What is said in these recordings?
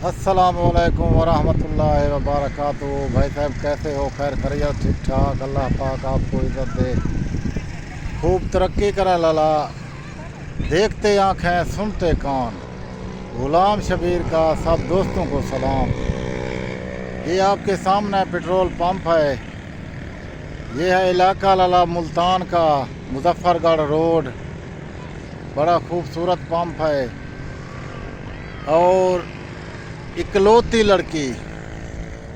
अस्सलाम वालेकुम वरहमतुल्लाहि वबरकातुहू। भाई साहब कैसे हो? खैर खैरियत? ठीक ठाक। अल्लाह पाक आपको इज़्ज़त दे, खूब तरक्की करे लाला। देखते आँखें सुनते कान, गुलाम शबीर का सब दोस्तों को सलाम। ये आपके सामने पेट्रोल पंप है। ये है इलाका लाला मुल्तान का, मुजफ्फरगढ़ रोड। बड़ा खूबसूरत पंप है और इकलौती लड़की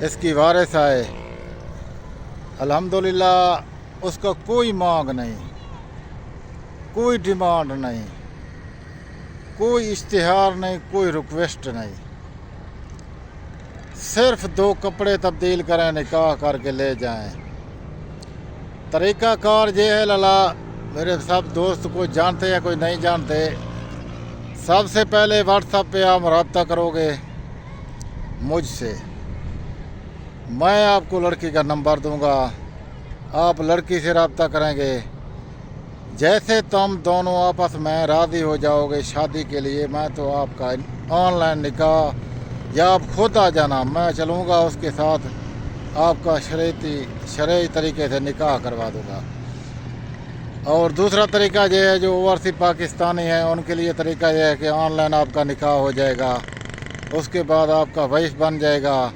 इसकी वारिस है। अल्हम्दुलिल्लाह उसका कोई मांग नहीं, कोई डिमांड नहीं, कोई इश्तिहार नहीं, कोई रिक्वेस्ट नहीं। सिर्फ 2 कपड़े तब्दील करें, निकाह करके ले जाएं। तरीक़ाकार ये है लाला, मेरे सब दोस्त कोई जानते हैं कोई नहीं जानते। सबसे पहले व्हाट्सएप पे आप रब्ता करोगे मुझसे, मैं आपको लड़की का नंबर दूंगा, आप लड़की से रब्ता करेंगे। जैसे तुम दोनों आपस में राज़ी हो जाओगे शादी के लिए, मैं तो आपका ऑनलाइन निकाह या आप खुद आ जाना, मैं चलूँगा उसके साथ, आपका शरई तरीके से निकाह करवा दूँगा। और दूसरा तरीका ये है, जो ओवरसीज पाकिस्तानी हैं उनके लिए तरीका यह है कि ऑनलाइन आपका निकाह हो जाएगा, उसके बाद आपका वाइफ बन जाएगा,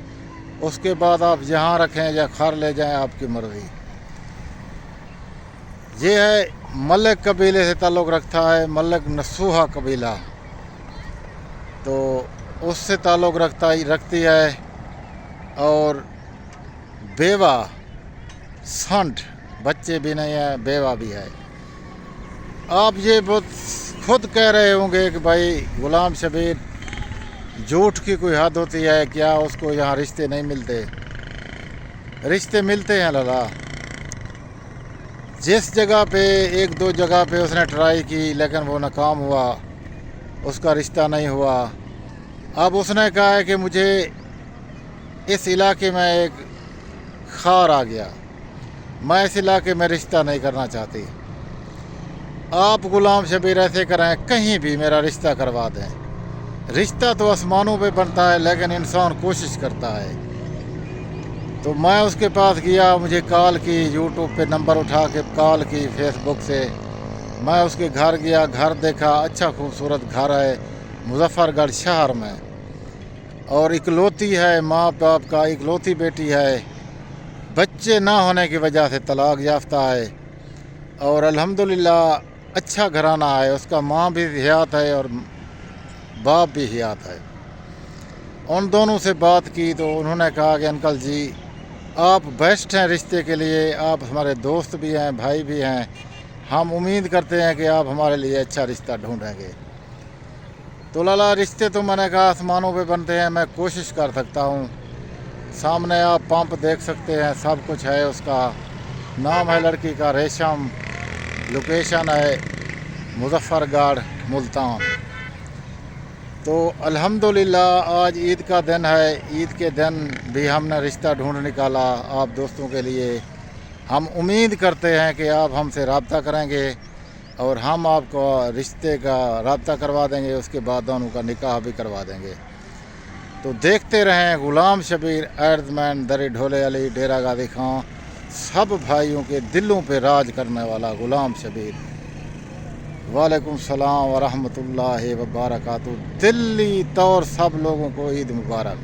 उसके बाद आप जहाँ रखें या घर ले जाएं, आपकी मर्ज़ी। ये है मलिक कबीले से ताल्लुक़ रखता है, मलिक नसूहा कबीला, तो उससे ताल्लुक़ रखती है। और बेवा संठ, बच्चे भी नहीं है, बेवा भी है। आप ये बहुत खुद कह रहे होंगे कि भाई गुलाम शबीर झूठ की कोई हद होती है क्या, उसको यहाँ रिश्ते नहीं मिलते? रिश्ते मिलते हैं लाला। जिस जगह पे 1-2 जगह पे उसने ट्राई की लेकिन वो नाकाम हुआ, उसका रिश्ता नहीं हुआ। अब उसने कहा है कि मुझे इस इलाके में एक खार आ गया, मैं इस इलाके में रिश्ता नहीं करना चाहती। आप गुलाम शबीर ऐसे करें, कहीं भी मेरा रिश्ता करवा दें। रिश्ता तो आसमानों पे बनता है लेकिन इंसान कोशिश करता है। तो मैं उसके पास गया, मुझे कॉल की, यूट्यूब पे नंबर उठा के कॉल की, फेसबुक से। मैं उसके घर गया, घर देखा, अच्छा खूबसूरत घर है मुजफ्फरगढ़ शहर में, और इकलौती है, माँ बाप का इकलौती बेटी है, बच्चे ना होने की वजह से तलाक याफ्ता है। और अल्हम्दुलिल्लाह अच्छा घराना है, उसका माँ भी हयात है और बाप भी हयात है। उन दोनों से बात की तो उन्होंने कहा कि अंकल जी आप बेस्ट हैं रिश्ते के लिए, आप हमारे दोस्त भी हैं, भाई भी हैं, हम उम्मीद करते हैं कि आप हमारे लिए अच्छा रिश्ता ढूंढेंगे। तो लाला रिश्ते तो मैंने कहा आसमानों पे बनते हैं, मैं कोशिश कर सकता हूँ। सामने आप पंप देख सकते हैं, सब कुछ है उसका। नाम है लड़की का रेशम, लोकेशन है मुजफ्फरगढ़ मुल्तान। तो अल्हम्दुलिल्लाह आज ईद का दिन है, ईद के दिन भी हमने रिश्ता ढूंढ निकाला आप दोस्तों के लिए। हम उम्मीद करते हैं कि आप हमसे रब्ता करेंगे और हम आपको रिश्ते का रब्ता करवा देंगे, उसके बाद दोनों का निकाह भी करवा देंगे। तो देखते रहें गुलाम शबीर एर्दमैन दरी ढोले अली डेरा गाजी खां, सब भाइयों के दिलों पे राज करने वाला गुलाम शबीर। वालेकुम सलाम वरहमतुल्लाहि वबरकातुहू। दिल्ली तौर सब लोगों को ईद मुबारक।